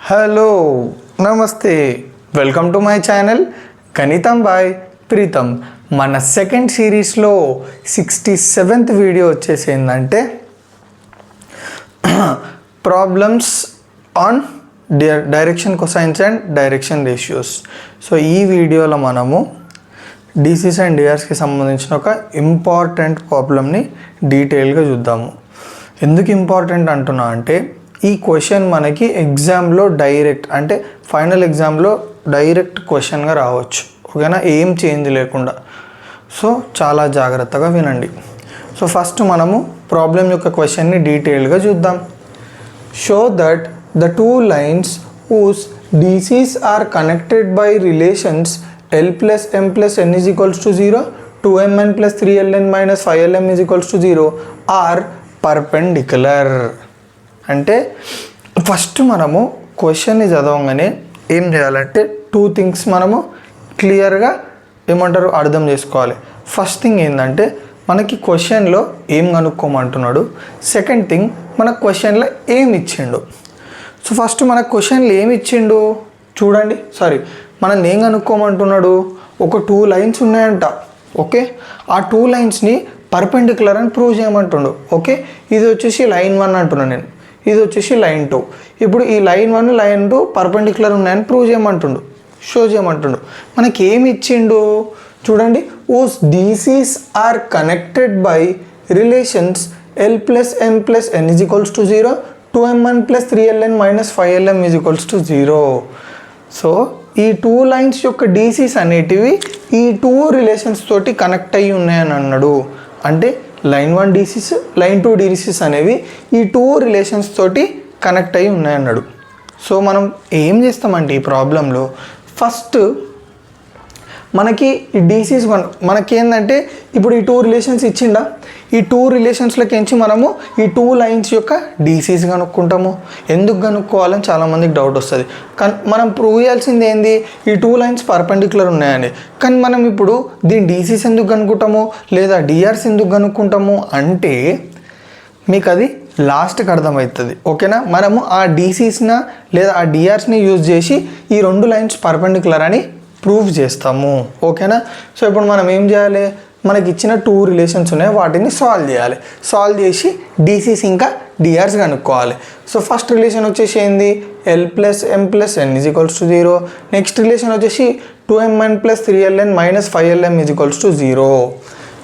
Hello నమస్తే, welcome to my channel గణితం bye Pritam. మన సెకండ్ సిరీస్లో 67th వీడియో వచ్చేసి ఏంటంటే problems on direction cosines and direction ratios. So ఈ వీడియోలో మనము డీసీస్ అండ్ డిఆర్స్కి సంబంధించిన ఒక ఇంపార్టెంట్ ప్రాబ్లమ్ని డీటెయిల్గా చూద్దాము. ఎందుకు ఇంపార్టెంట్ అంటున్నా అంటే ఈ క్వశ్చన్ మనకి ఎగ్జామ్లో డైరెక్ట్ అంటే ఫైనల్ ఎగ్జామ్లో డైరెక్ట్ క్వశ్చన్గా రావచ్చు, ఓకేనా, ఏం చేంజ్ లేకుండా. సో చాలా జాగ్రత్తగా వినండి. సో ఫస్ట్ మనము ప్రాబ్లం యొక్క క్వశ్చన్ని డీటెయిల్గా చూద్దాం. Show that the two lines whose DCs are connected by relations L plus M plus N is equals to 0, 2Mn plus 3Ln minus 5Lm is equals to 0 are perpendicular. అంటే first మనము క్వశ్చన్ని చదవగానే ఏం చేయాలంటే two things మనము క్లియర్గా ఏమంటారు అర్థం చేసుకోవాలి. ఫస్ట్ థింగ్ ఏంటంటే మనకి క్వశ్చన్లో ఏం కనుక్కోమంటున్నాడు, సెకండ్ థింగ్ మన క్వశ్చన్లో ఏం ఇచ్చిండు. సో ఫస్ట్ మన క్వశ్చన్లో ఏమి ఇచ్చిండు చూడండి, మనం ఏం కనుక్కోమంటున్నాడు, ఒక టూ లైన్స్ ఉన్నాయంట, ఓకే, ఆ టూ లైన్స్ని పర్పెండిక్యులర్ అని ప్రూవ్ చేయమంటుండు. ఓకే, ఇది వచ్చేసి లైన్ 1 అంటున్నాను నేను, ఇది వచ్చేసి లైన్ 2. ఇప్పుడు ఈ లైన్ 1 లైన్ 2 పర్పెండిక్యులర్ ఉన్నాయని ప్రూవ్ చేయమంటుండు, షో చేయమంటుండు. మనకి ఏమి ఇచ్చిండు చూడండి, whose DCs are connected by relations L plus M plus N is equals to 0, 2Mn plus 3Ln minus 5Lm is equals to 0. So ఈ టూ లైన్స్ యొక్క DCs అనేటివి ఈ two relations తోటి కనెక్ట్ అయ్యి ఉన్నాయని అన్నాడు. అంటే లైన్ 1 డీసీస్ లైన్ 2 డీసీస్ అనేవి ఈ టూ రిలేషన్స్ తోటి కనెక్ట్ అయ్యి ఉన్నాయన్నాడు. సో మనం ఏం చేస్తామంటే ఈ ప్రాబ్లంలో ఫస్ట్ మనకి ఈ డీసీస్ మనకేందంటే ఇప్పుడు ఈ టూ రిలేషన్స్ ఇచ్చిండా, ఈ టూ రిలేషన్స్లోకించి మనము ఈ టూ లైన్స్ యొక్క డీసీస్ కనుక్కుంటాము. ఎందుకు కనుక్కోవాలని చాలామందికి డౌట్ వస్తుంది. కానీ మనం ప్రూవ్ చేయాల్సింది ఏంది, ఈ టూ లైన్స్ పర్పెండిక్యులర్ ఉన్నాయని. కానీ మనం ఇప్పుడు దీని డీసీస్ ఎందుకు కనుక్కుంటాము లేదా డిఆర్స్ ఎందుకు కనుక్కుంటాము అంటే మీకు అది లాస్ట్కి అర్థమవుతుంది, ఓకేనా. మనము ఆ డీసీస్న లేదా ఆ డిఆర్స్ని యూజ్ చేసి ఈ రెండు లైన్స్ పర్పెండిక్యులర్ అని ప్రూవ్ చేస్తాము, ఓకేనా. సో ఇప్పుడు మనం ఏం చేయాలి, మనకి ఇచ్చిన టూ రిలేషన్స్ ఉన్నాయి, వాటిని సాల్వ్ చేయాలి. సాల్వ్ చేసి డీసీస్ ఇంకా డిఆర్స్ కనుక్కోవాలి. సో ఫస్ట్ రిలేషన్ వచ్చేసి ఏంది, L plus M plus N is equals to 0. Next relation వచ్చేసి 2Mn plus 3Ln minus 5Lm is equals to 0.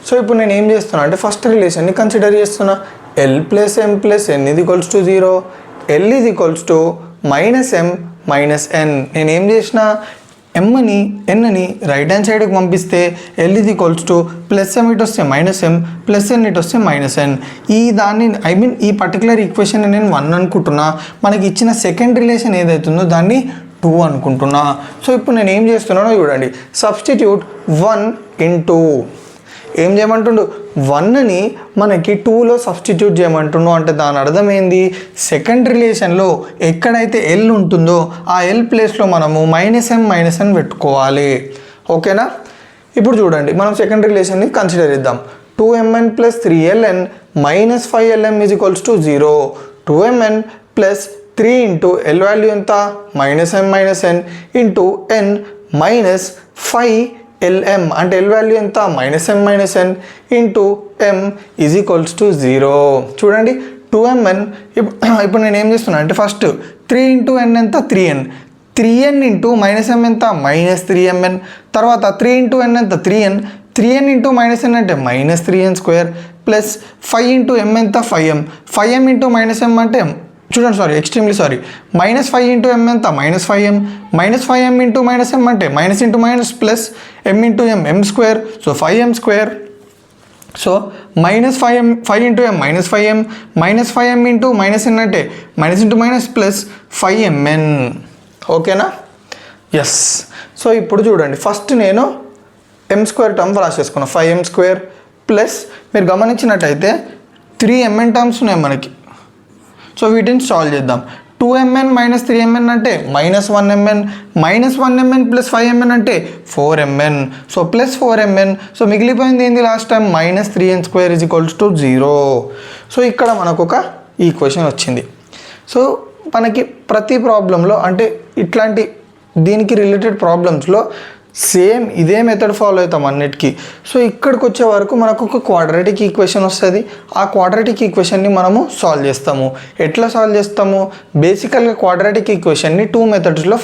So ఇప్పుడు నేను ఏం చేస్తున్నా అంటే ఫస్ట్ రిలేషన్ని కన్సిడర్ చేస్తున్నా. L plus M plus N is equals to 0. L is equals to minus M minus N. నేను ఏం చేసిన, ఎమ్ని ఎన్ని రైట్ హ్యాండ్ సైడ్కి పంపిస్తే L is equals to plus M ఇటు వస్తే మైనస్ M ప్లస్ N ఇటు వస్తే మైనస్ N. ఈ పర్టికులర్ ఈక్వేషన్ నేను 1 అనుకుంటున్నా, మనకి ఇచ్చిన సెకండ్ రిలేషన్ ఏదైతుందో దాన్ని 2 అనుకుంటున్నా. సో ఇప్పుడు నేను ఏం చేస్తున్నానో చూడండి, సబ్స్టిట్యూట్ 1 into ఏం చేయమంటుండు, 1ని మనకి 2లో సబ్స్టిట్యూట్ చేయమంటుండు. అంటే దాని అర్థం ఏంది, సెకండ్ రిలేషన్లో ఎక్కడైతే L ఉంటుందో ఆ L ప్లేస్లో మనము మైనస్ M పెట్టుకోవాలి, ఓకేనా. ఇప్పుడు చూడండి మనం సెకండ్ రిలేషన్ని కన్సిడర్ చేద్దాం. 2Mn plus 3Ln minus 5Lm is equals to 0. 2Mn plus 3 into L value ఎంత, minus M minus N into N minus 5Lm అంటే L వాల్యూ ఎంత, minus M minus N into M is equals to 0. చూడండి 2Mn ఇప్పుడు నేను ఏం చేస్తున్నా అంటే first 3 into N ఎంత, 3N, 3N into minus M ఎంత, మైనస్ 3Mn. తర్వాత 3 ఇంటూ N ఎంత, 3N, 3N into minus N అంటే minus 3N square plus 5 into M ఎంత, 5M, 5M into minus M అంటే చూడండి ఎక్స్ట్రీమ్లీ మైనస్ 5 ఇంటూ M ఎంత, minus 5M, minus 5M into minus M అంటే minus into minus plus M into M, M square, so 5M square. So minus 5 into M minus 5M, minus 5M into minus N అంటే minus into minus plus 5Mn, ఓకేనా. Yes. So ఇప్పుడు చూడండి first నేను M square term రాసేసుకున్నాను, 5M square plus మీరు గమనించినట్టయితే 3Mn terms ఉన్నాయి మనకి. సో వీటిని సాల్వ్ చేద్దాం. 2Mn మైనస్ 3Mn అంటే minus 1Mn, minus 1Mn plus 5Mn అంటే 4Mn, so plus 4Mn. So మిగిలిపోయింది ఏంది last time, minus 3N square is equals to 0. So ఇక్కడ మనకు ఒక ఈక్వేషన్ వచ్చింది. సో మనకి ప్రతి ప్రాబ్లంలో అంటే ఇట్లాంటి దీనికి రిలేటెడ్ ప్రాబ్లమ్స్లో సేమ్ ఇదే మెథడ్ ఫాలో అవుతాం అన్నిటికీ. సో ఇక్కడికి వచ్చే వరకు మనకు ఒక క్వాడ్రాటిక్ ఈక్వేషన్ వస్తుంది. ఆ క్వాడ్రాటిక్ ఈక్వేషన్ని మనము సాల్వ్ చేస్తాము. ఎట్లా సాల్వ్ చేస్తాము? బేసికల్గా క్వాడ్రాటిక్ ఈక్వేషన్ని 2 మెథడ్స్లో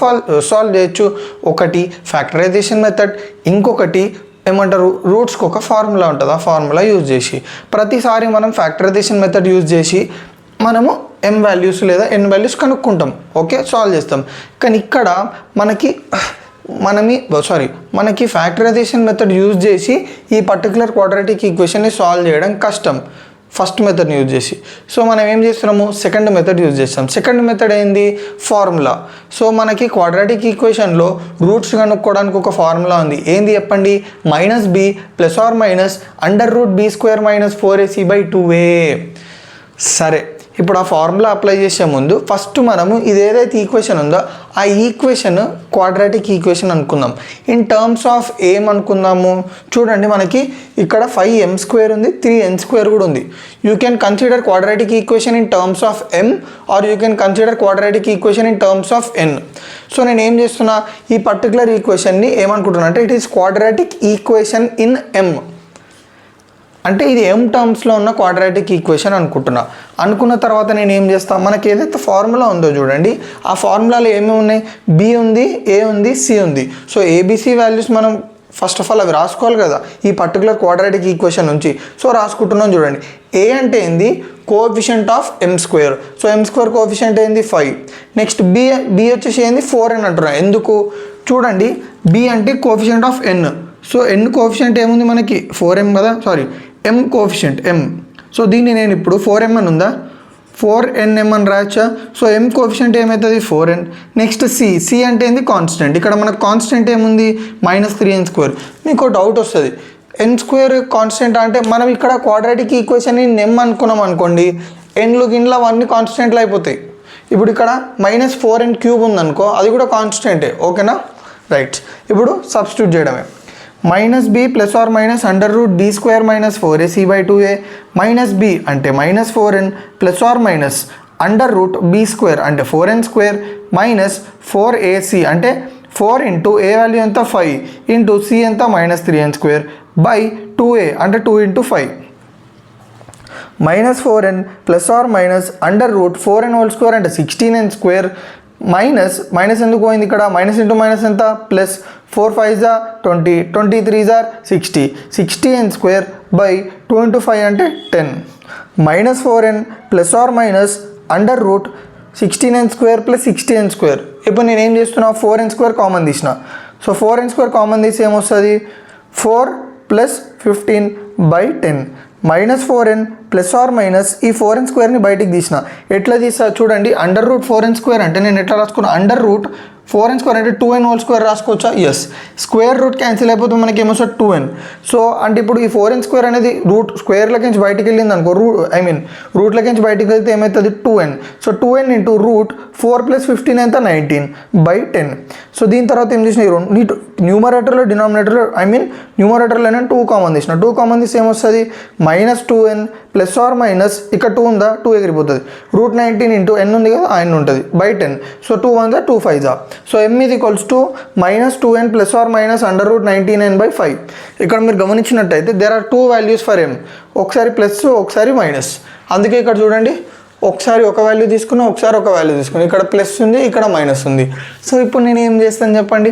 సాల్వ్ చేయొచ్చు. ఒకటి ఫ్యాక్టరైజేషన్ మెథడ్, ఇంకొకటి ఏమంటారు రూట్స్కి ఒక ఫార్ములా ఉంటుంది. ఆ ఫార్ములా యూజ్ చేసి ప్రతిసారి మనం ఫ్యాక్టరైజేషన్ మెథడ్ యూజ్ చేసి మనము m వాల్యూస్ లేదా n వాల్యూస్ కనుక్కుంటాం. ఓకే, సాల్వ్ చేస్తాం. కానీ ఇక్కడ మనకి ఫ్యాక్టరైజేషన్ మెథడ్ యూజ్ చేసి ఈ పర్టికులర్ క్వాడ్రాటిక్ ఈక్వేషన్ని సాల్వ్ చేయడం కష్టం ఫస్ట్ మెథడ్ని యూజ్ చేసి. సో మనం ఏం చేస్తున్నాము? సెకండ్ మెథడ్ యూజ్ చేస్తాం. సెకండ్ మెథడ్ ఏంది? ఫార్ములా. సో మనకి క్వాడ్రాటిక్ ఈక్వేషన్లో రూట్స్ కనుక్కోవడానికి ఒక ఫార్ములా ఉంది. ఏంది చెప్పండి? -b + or -√b² - 4ac/2a. సరే, ఇప్పుడు ఆ ఫార్ములా అప్లై చేసే ముందు ఫస్ట్ మనము ఇది ఏదైతే ఈక్వేషన్ ఉందో ఆ ఈక్వేషన్ క్వాడ్రాటిక్ ఈక్వేషన్ అనుకుందాం. ఇన్ టర్మ్స్ ఆఫ్ ఏమనుకుందాము? చూడండి, మనకి ఇక్కడ 5m² ఉంది, 3n² కూడా ఉంది. You can consider quadratic equation in terms of m or you can consider quadratic equation in terms of n. So నేను ఏం చేస్తున్నా, ఈ పర్టికులర్ ఈక్వేషన్ని ఏమనుకుంటున్నా అంటే it is quadratic equation in m. అంటే ఇది m టర్మ్స్లో ఉన్న క్వాడ్రాటిక్ ఈక్వేషన్ అనుకున్న తర్వాత నేను ఏం చేస్తాను, మనకి ఏదైతే ఫార్ములా ఉందో చూడండి, ఆ ఫార్ములాలో ఏమేమి ఉన్నాయి? b ఉంది, a ఉంది, c ఉంది. సో ఏబిసి వాల్యూస్ మనం ఫస్ట్ ఆఫ్ ఆల్ అవి రాసుకోవాలి కదా ఈ పర్టికులర్ క్వాడ్రాటిక్ ఈక్వేషన్ నుంచి. సో రాసుకుంటున్నాం చూడండి. a అంటే ఏంది? Coefficient of m². So m² coefficient ఏంది? 5. నెక్స్ట్ b వచ్చేసి ఏంది? 4n అంటున్నాం. ఎందుకు? చూడండి, b అంటే coefficient of n. So n coefficient ఏముంది మనకి? 4m కదా, m కోఎఫిషియంట్ m. సో దీన్ని నేను ఇప్పుడు 4m అని ఉందా, 4nm అని రాయచ్చా? సో m కోఎఫిషియంట్ ఏమవుతుంది? 4n. నెక్స్ట్ c అంటే ఏంది? కాన్స్టెంట్. ఇక్కడ మనకు కాన్స్టెంట్ ఏముంది? -3n². మీకు డౌట్ వస్తుంది, n² కాన్స్టెంట్ అంటే మనం ఇక్కడ క్వాడ్రాటిక్ ఈక్వేషన్ని నెమ్ అనుకున్నాం అనుకోండి, ఎన్లు గిన్లు అవన్నీ కాన్స్టెంట్లు అయిపోతాయి. ఇప్పుడు ఇక్కడ -4n³ ఉందనుకో, అది కూడా కాన్స్టెంటే. ఓకేనా? రైట్. ఇప్పుడు సబ్స్టిట్యూట్ చేయడమే. -b + or -√b² - 4ac/2a. -b అంటే -4n + or -√b² అంటే 4n² -4ac అంటే 4 ఇంటూ a వాల్యూ ఎంత? 5 ఇంటూ c ఎంత? -3n² బై 2a అంటే 2 ఇంటూ 5. -4n + or -√4n² అంటే 16n² మైనస్ ఎందుకు పోయింది ఇక్కడ? మైనస్ ఇంటూ మైనస్ ఎంత? Plus 4 5s are 20, 20 3s are 60, 60n² by 2 into 5 అంటే 10. -4n + or -√16n² + 60n². ఇప్పుడు నేను ఏం చేస్తున్నా? 4n² కామన్ తీసిన. సో 4n² కామన్ తీసి ఏమొస్తుంది? 4 + 15/10. -4n + or ఈ 4n² బయటికి తీసిన. ఎట్లా తీసా చూడండి, √4n² అంటే నేను ఎట్లా రాసుకున్నా? √4n² అంటే 2n² రాసుకోవచ్చా? ఎస్. స్క్వేర్ రూట్ క్యాన్సిల్ అయిపోతే మనకి ఏమొస్తుంది? 2n. సో అంటే ఇప్పుడు ఈ 4n² అనేది రూట్ స్క్వేర్లకి నుంచి బయటికి వెళ్ళింది అనుకో, రూట్లకి నుంచి బయటికి వెళ్తే ఏమవుతుంది? 2n. సో 2n ఇంటూ √4 + 15 ఎంత? 19/10. సో దీని తర్వాత ఏం చేసిన? న్యూమరేటర్లో డినామినేటర్లో న్యూమరేటర్లో 2 కామన్ తీసిన. 2 కామన్ తీసి ఏమొస్తుంది? -2n + or ఇక్కడ 2 ఉందా? 2 ఎగిరిపోతుంది. √19 ఇంటూ n ఉంది కదా, n ఉంటుంది by 10. So 2 1s are 2 5s are. So m = -2n + or -√19n/5. ఇక్కడ మీరు గమనించినట్టయితే there are 2 values for m. ఒకసారి ప్లస్, ఒకసారి మైనస్. అందుకే ఇక్కడ చూడండి, ఒకసారి ఒక వాల్యూ తీసుకున్నా, ఒకసారి ఒక వాల్యూ తీసుకున్నా. ఇక్కడ ప్లస్ ఉంది, ఇక్కడ మైనస్ ఉంది. సో ఇప్పుడు నేను ఏం చేస్తాను చెప్పండి?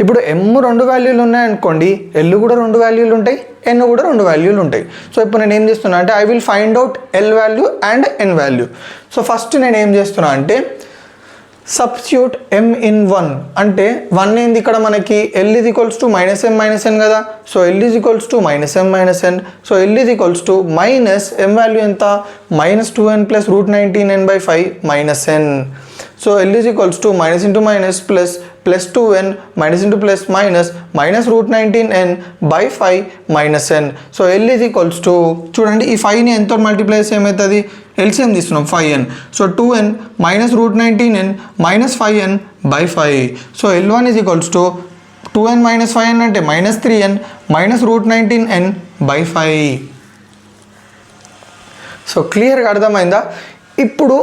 ఇప్పుడు m 2 వాల్యూలు ఉన్నాయనుకోండి, l కూడా 2 వాల్యూలు ఉంటాయి, n కూడా 2 వాల్యూలు ఉంటాయి. సో ఇప్పుడు నేను ఏం చేస్తున్నా అంటే I will find out l value and n value. So first నేను ఏం చేస్తున్నా అంటే సబ్స్టిట్యూట్ m in 1 అంటే 1 ఏంది ఇక్కడ మనకి? l = -m - n కదా. So l = -m - n. So l = m value ఎంత? -2n + √19n/5 -n. So l = -* +2n - -√19n/5 -n. So l చూడండి, ఈ 5ని ఎంతో మల్టిప్లై చేస్తే ఏమవుతుంది? ఎల్సిఎం తీస్తున్నాం 5n. So 2n - √19n - 5n/5. So L1 = 2n - 5n అంటే -3n - √19n/5. సో క్లియర్గా అర్థమైందా? ఇప్పుడు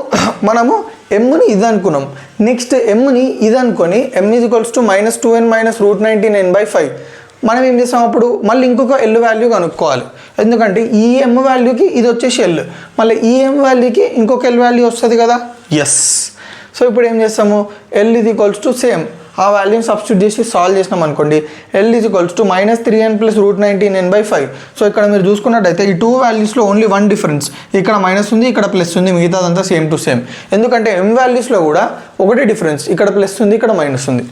మనము ఎమ్ని ఇది అనుకున్నాం. నెక్స్ట్ ఎమ్ని ఇది అనుకొని m is equals to -2n - √19n/5 మనం ఏం చేస్తాం అప్పుడు మళ్ళీ ఇంకొక ఎల్ వాల్యూ కనుక్కోవాలి. ఎందుకంటే ఈ m వాల్యూకి ఇది వచ్చేసి ఎల్, మళ్ళీ ఈ m వాల్యూకి ఇంకొక ఎల్ వాల్యూ వస్తుంది కదా. ఎస్. సో ఇప్పుడు ఏం చేస్తాము, L is equals to same ఆ వాల్యూని సబ్స్టిట్యూట్ చేసి సాల్వ్ చేసినాం అనుకోండి. L is equals to -3n + √19n/5. So ఇక్కడ మీరు చూసుకున్నట్టయితే ఈ టూ వాల్యూస్లో ఓన్లీ వన్ డిఫరెన్స్, ఇక్కడ మైనస్ ఉంది ఇక్కడ ప్లస్ ఉంది, మిగతాదంతా సేమ్ టు సేమ్. ఎందుకంటే m వాల్యూస్లో కూడా ఒకటే డిఫరెన్స్, ఇక్కడ ప్లస్ ఉంది ఇక్కడ మైనస్ ఉంది.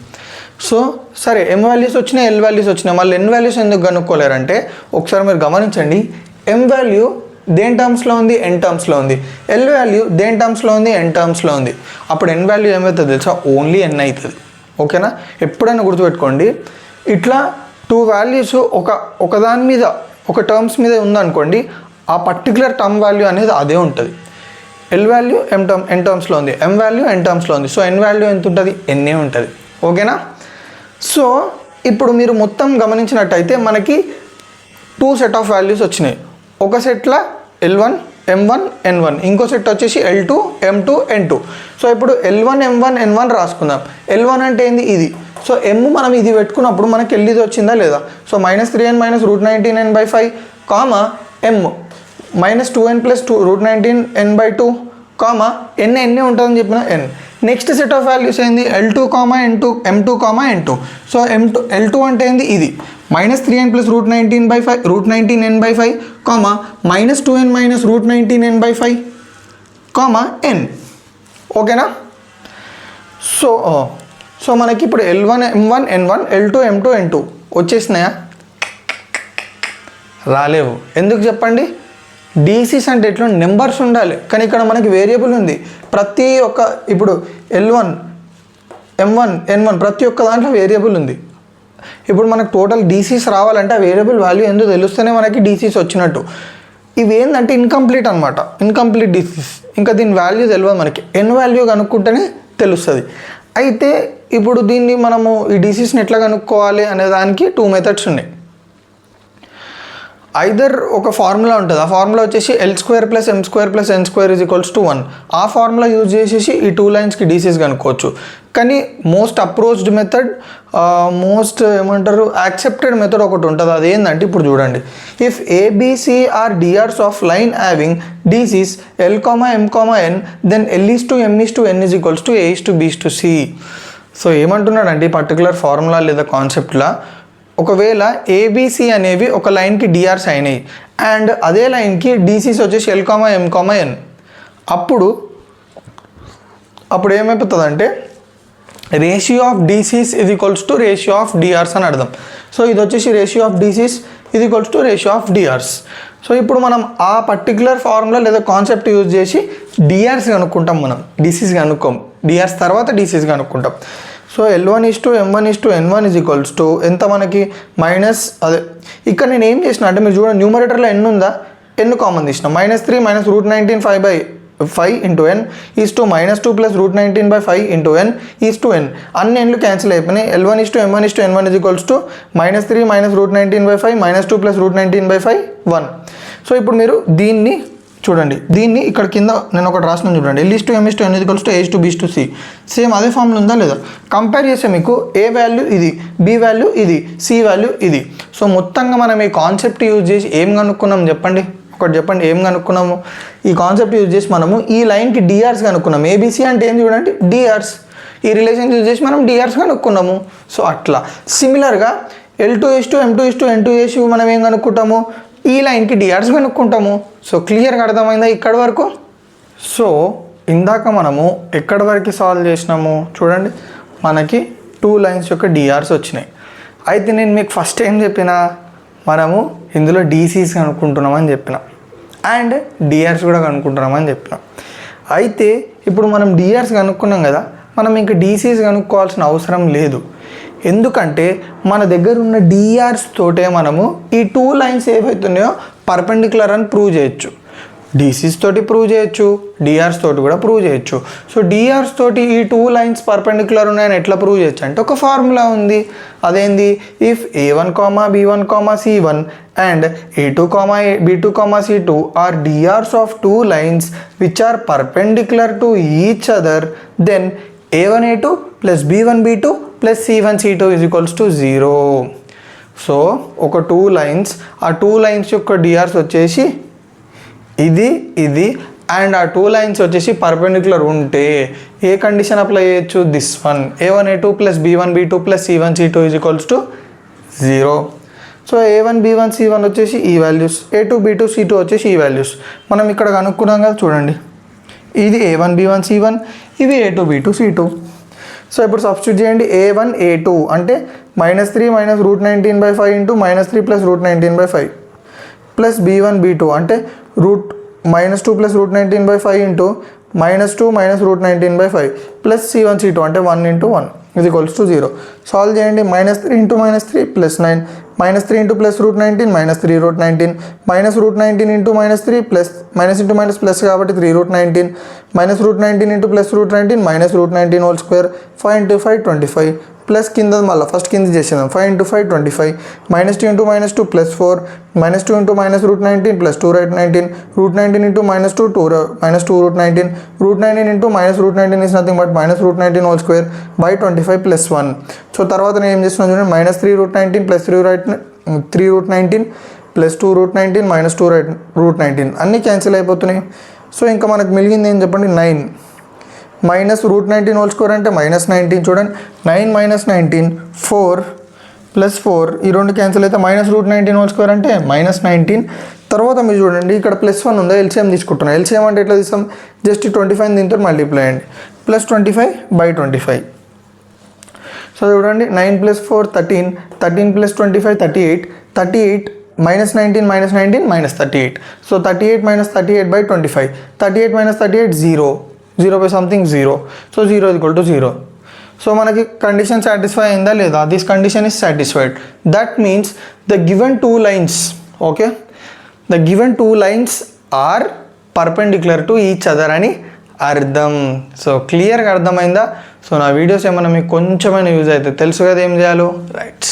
సో సరే m వాల్యూస్ వచ్చినాయి l వాల్యూస్ వచ్చినాయి, మళ్ళీ n వాల్యూస్ ఎందుకు కనుక్కోలేరంటే ఒకసారి మీరు గమనించండి. m వాల్యూ దేని టర్మ్స్లో ఉంది, n టర్మ్స్లో ఉంది. l వాల్యూ దేని టర్మ్స్లో ఉంది, n టర్మ్స్లో ఉంది. అప్పుడు n వాల్యూ ఏమవుతుంది తెలుసా, ఓన్లీ n అవుతుంది. ఓకేనా, ఎప్పుడైనా గుర్తుపెట్టుకోండి. ఇట్లా టూ వాల్యూస్ ఒకదాని మీద ఒక టర్మ్స్ మీద ఉందనుకోండి, ఆ పర్టికులర్ టర్మ్ వాల్యూ అనేది అదే ఉంటుంది. ఎల్ వాల్యూ n టర్మ్స్లో ఉంది, m వాల్యూ n టర్మ్స్లో ఉంది. సో n వాల్యూ ఎంత ఉంటుంది, n ఉంటుంది. ఓకేనా. సో ఇప్పుడు మీరు మొత్తం గమనించినట్టయితే మనకి టూ సెట్ ఆఫ్ వాల్యూస్ వచ్చినాయి. ఒక సెట్లో L1 M1 N1, ఇంకో సెట్ వచ్చేసి L2 M2 N2. సో ఇప్పుడు L1 M1 N1 రాసుకుందాం. L1 అంటే ఏంది, ఇది. సో M మనం ఇది పెట్టుకున్నప్పుడు మనకి L ఇది వచ్చిందా లేదా. So -3n - √19n/5 comma M -2n + √19n/2 comma n ఉంటుందని చెప్పిన n. Next set of values ఏంది, L2, M2, N2. So L2 అంటే ఏంది, ఇది -3n + √19n/5 comma -2n - √19n/5 comma n. ఓకేనా. సో మనకి ఇప్పుడు L1 M1 N1, L2 M2 N2 వచ్చేసినాయా, రాలేవు. ఎందుకు చెప్పండి, డీసీస్ అంటే ఎట్లా నెంబర్స్ ఉండాలి, కానీ ఇక్కడ మనకి వేరియబుల్ ఉంది. ప్రతి ఒక్క ఇప్పుడు L1 M1 N1 ప్రతి ఒక్క దాంట్లో వేరియబుల్ ఉంది. ఇప్పుడు మనకు టోటల్ డీసీస్ రావాలంటే ఆ వేరియబుల్ వాల్యూ ఎందుకు తెలుస్తేనే మనకి డీసీస్ వచ్చినట్టు. ఇవి ఏంటంటే ఇన్కంప్లీట్ అనమాట, ఇన్కంప్లీట్ డీసీస్. ఇంకా దీని వాల్యూ తెలియదు మనకి, ఎన్ వాల్యూ కనుక్కుంటేనే తెలుస్తుంది. అయితే ఇప్పుడు దీన్ని మనము ఈ డీసీస్ని ఎట్లా కనుక్కోవాలి అనే దానికి టూ మెథడ్స్ ఉన్నాయి. ఐదర్ ఒక ఫార్ములా ఉంటుంది, ఆ ఫార్ములా వచ్చేసి L² + M² + N² = 1. ఆ ఫార్ములా యూజ్ చేసేసి ఈ టూ లైన్స్కి డీసీస్ కనుక్కోవచ్చు. కానీ మోస్ట్ అప్రోచ్డ్ మెథడ్, మోస్ట్ ఏమంటారు యాక్సెప్టెడ్ మెథడ్ ఒకటి ఉంటుంది. అది ఏంటంటే ఇప్పుడు చూడండి, if ABC are DRs of line having DCs L, M, N, then L is to M is to N is equals to A is to B is to C. So ఏమంటున్నాడంటే ఈ particular formula లేదా కాన్సెప్ట్లో, ఒకవేళ ABC అనేవి ఒక లైన్కి DRs అయినాయి and అదే లైన్కి డీసీస్ వచ్చేసి L, M, N, అప్పుడు ఏమైపోతుందంటే రేషియో ఆఫ్ డీసీస్ ఇది equals to ratio of DRs అని అర్థం. సో ఇది వచ్చేసి రేషియో ఆఫ్ డీసీస్ ఇది equals to ratio of DRs. So ఇప్పుడు మనం ఆ పర్టికులర్ ఫార్ములా లేదా కాన్సెప్ట్ యూజ్ చేసి డిఆర్స్ కనుక్కుంటాం. మనం డీసీస్ కనుక్కోం, డిఆర్స్ తర్వాత డీసీస్ కనుక్కుంటాం. So L1 is to M1 is to N1 is equals to ఎంత మనకి మైనస్, అదే ఇక్కడ నేను ఏం చేసిన అంటే మీరు చూడండి, న్యూమరేటర్లో n ఉందా, n కామన్ తీసిన, -3 - √19/5 into n is to -2 + √19/5 into n is to n. అన్ని nలు క్యాన్సిల్ అయిపోయినాయి. L1 is to M1 is to N1 is equals to -3 - √19/5 -2 + √19/5 1. So ఇప్పుడు మీరు దీన్ని చూడండి, దీన్ని ఇక్కడ కింద నేను ఒకటి రాసిన చూడండి, L is to M is to N is equals to A is to B is to C. Same అదే ఫార్ములా ఉందా లేదా, కంపేర్ చేస్తే మీకు A వాల్యూ ఇది, B వాల్యూ ఇది, C వాల్యూ ఇది. సో మొత్తంగా మనం ఈ కాన్సెప్ట్ యూజ్ చేసి ఏం కనుక్కున్నాం చెప్పండి, ఒకటి చెప్పండి ఏం కనుక్కున్నాము. ఈ కాన్సెప్ట్ యూజ్ చేసి మనము ఈ లైన్కి డిఆర్స్ కనుక్కున్నాం. ఏబిసి అంటే ఏం చూడండి, డిఆర్స్. ఈ రిలేషన్ యూజ్ చేసి మనం డిఆర్స్ కనుక్కున్నాము. సో అట్లా సిమిలర్గా L2 is to M2 is to N2 చేసి మనం ఏం కనుక్కుంటాము, ఈ లైన్కి డిఆర్స్ కనుక్కుంటాము. సో క్లియర్గా అర్థమైందా ఇక్కడి వరకు. సో ఇందాక మనము ఎక్కడి వరకు సాల్వ్ చేసినాము చూడండి, మనకి టూ లైన్స్ యొక్క డిఆర్స్ వచ్చినాయి. అయితే నేను మీకు ఫస్ట్ ఏం చెప్పినా, మనము ఇందులో డీసీస్ కనుక్కుంటున్నామని చెప్పిన అండ్ డిఆర్స్ కూడా కనుక్కుంటున్నామని చెప్పిన. అయితే ఇప్పుడు మనం డిఆర్స్ కనుక్కున్నాం కదా, మనం ఇంకా డీసీస్ కనుక్కోవాల్సిన అవసరం లేదు. ఎందుకంటే మన దగ్గర ఉన్న డిఆర్స్ తోటే మనము ఈ టూ లైన్స్ ఏవైతున్నాయో పర్పెండిక్యులర్ అని ప్రూవ్ చేయొచ్చు. డీసీస్ తోటి ప్రూవ్ చేయొచ్చు, డిఆర్స్ తోటి కూడా ప్రూవ్ చేయొచ్చు. సో డిఆర్స్ తోటి ఈ 2 లైన్స్ పర్పెండిక్యులర్ ఉన్నాయని ఎట్లా ప్రూవ్ చేయొచ్చు అంటే ఒక ఫార్ములా ఉంది. అదేంది, if A1, B1, C1 and A2, B2, C2 are DRs of 2 lines which are perpendicular to each other then A1A2 plus B1 B2 plus C1 C2 is equals to 0. So ఒక 2 lines, ఆ 2 lines యొక్క DRs వచ్చేసి ఇది and ఆ 2 lines వచ్చేసి perpendicular ఉంటే ఏ condition apply చేయొచ్చు, this one A1A2 plus B1 B2 plus C1 C2 is equals to 0. So A1 B1 C1 వచ్చేసి ఈ వాల్యూస్, A2 B2 C2 వచ్చేసి ఈ వాల్యూస్. మనం ఇక్కడ కనుక్కున్నాం కదా చూడండి, ఇది A1 B1 C1, ఇవి A2 B2 C2. సో ఇప్పుడు సబ్స్టిట్యూట్ చేయండి. A1 A2 అంటే -3 minus √19/5 into -3 plus √19/5 plus B1 B2 అంటే -2 plus √19/5 into -2 minus √19/5 plus C1 C2 అంటే 1 ఇంటూ 1 ఇది ఈక్వల్స్ టు 0. సాల్వ్ చేయండి. -3 into -3 plus 9, -3 into plus √19 -3 √19 minus √19 into -3 plus minus into minus plus కాబట్టి 3 √19 minus √19 into plus √19 minus √19 whole square 5 into 5 25 plus కింద మళ్ళీ first కింద చేసేద్దాం. 5 into 5 25 -2 into -2 plus 4 -2 into -√19 plus 2 19 √19 into -2 -2 √19 √19 into -√19 is nothing but -√19 whole square by 25 plus 1. So తర్వాత నేను ఏం చేస్తున్నాను చూడండి, -3 √19 ప్లస్ 3 √19 ప్లస్ 2 √19 మైనస్ 2 √19 అన్నీ క్యాన్సిల్ అయిపోతున్నాయి. సో ఇంకా మనకు మిగిలింది ఏం చెప్పండి, 9 మైనస్ √19 హోల్ స్క్వేర్ అంటే -19 చూడండి, 9 మైనస్ 19 4 ప్లస్ 4 ఈ రెండు క్యాన్సిల్ అయితే -√19 హోల్ స్క్వేర్ అంటే -19. తర్వాత మీరు చూడండి ఇక్కడ +1 ఉందా, ఎల్సిఎం తీసుకుంటున్నాం. ఎల్సిఎం అంటే ఎట్లా తీస్తాం, జస్ట్ 25 దీంతో మల్టిప్లై అండి, ప్లస్ 25/25. సో చూడండి 9 plus 4 13, 13 plus 25 38 -19 -38. So 38 - 38/25, 38 - 38 0 by something 0. So 0 is equal to 0. So మనకి కండిషన్ సాటిస్ఫై అయిందా లేదా, this condition is satisfied. That means the given 2 lines, okay, the given 2 lines are perpendicular to each other అని అర్థం. So క్లియర్గా అర్థమైందా? So నా videos ఏమైనా మీకు కొంచెమైనా యూజ్ అయితే తెలుసు కదా ఏం చేయాలో, రైట్.